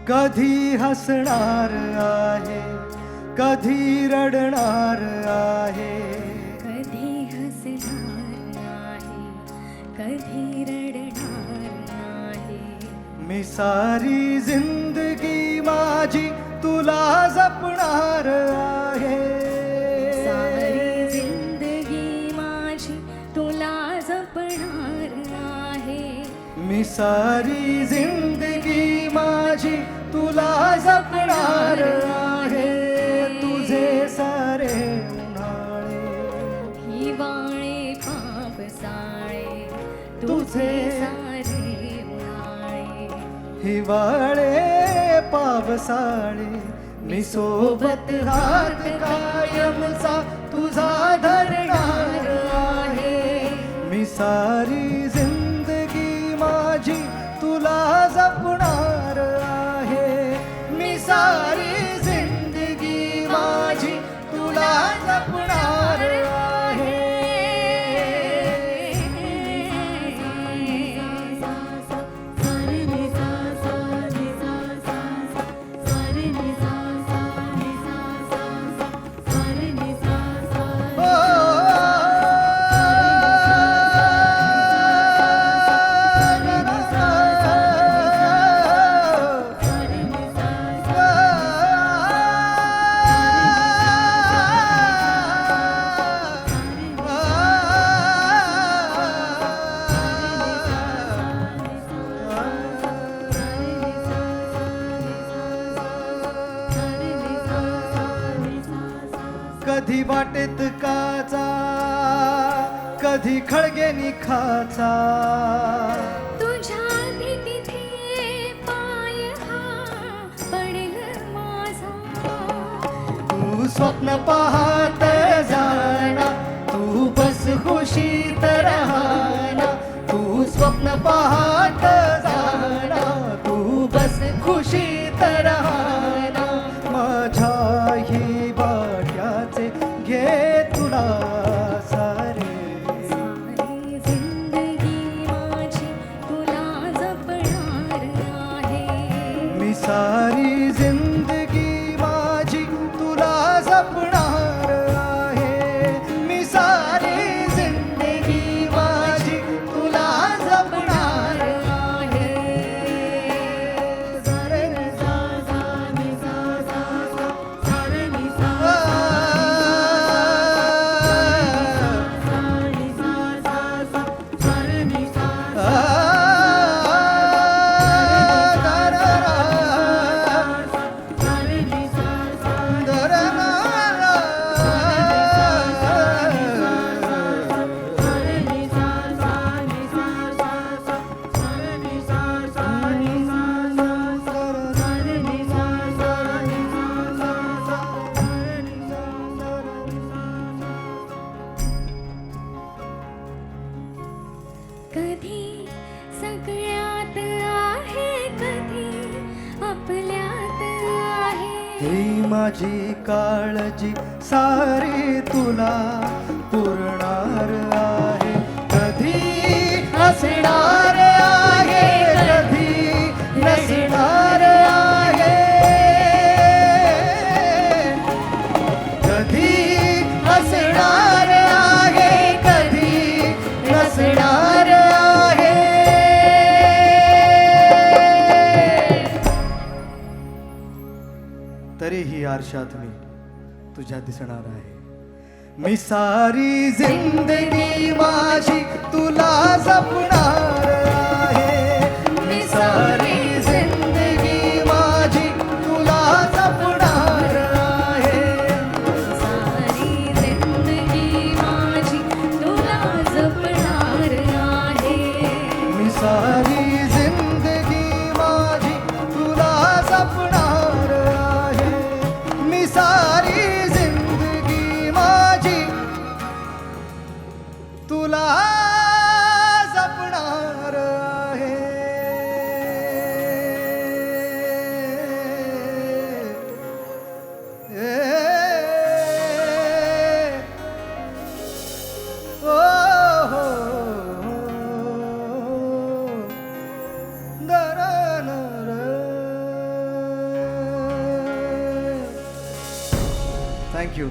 कधी हसणार आहे, कधी रडणार आहे, कधी हसणार आहे, कधी रडणार आहे. मी सारी जिंदगी माझी तुला जपणार आहे. सारी जिंदगी माझी तुला जपणार आहे. मी सारी जिंदगी माझी तुला जपणार आहे. तुझे सारे उन्हाळे हिवाळे पावसाळे तुझे सारे उन्हाळे हिवाळे पावसाळे मी सोबत हात कायमचा तुझा धरणार आहे. मी सारी जिंदगी माझी तुला जपणार आहे. मी सारी जिंदगी माझी तुला जपणार आहे. कधी वाटेत काचा, कधी खळगे निखाचा. तुझ्या तिथे पाय हा पडेल माझा. तू स्वप्न पाहत जाना, तू बस खुशीत राहना. तू स्वप्न पाहत जाना, तू बस खुशीत राहना. माझ्याही वाट्याचे घे तुला सारे. सारी जिंदगी माझी तुला जपणार आहे. मी सारी जिंदगी माझी तुला जपणार आहे. मी सारी जिंदगी माझी तुला जपणार आहे. सारे रे सा सा नि सा सा सा सारे नि सा सा नि सा सा सा सारे नि सा कधी सगळ्यात आहे, कधी आपल्यात आहे. ही माझी काळजी सारी तुला पुरणार आहे. कधी असणार आहे, कधी नसणार आहे. कधी असणार आहे, कधी नसणार आहे. तरीही आरशात मी तुझ्या दिसणार आहे. मी सारी जिंदगी माझी तुला जपणार आहे. मी सारी जिंदगी माझी तुला जपणार आहे. सारी जिंदगी माझी तुला जपणार आहे. मी सारी जिंदगी माझी तुला जपणार आहे. मी सारी थँक्यू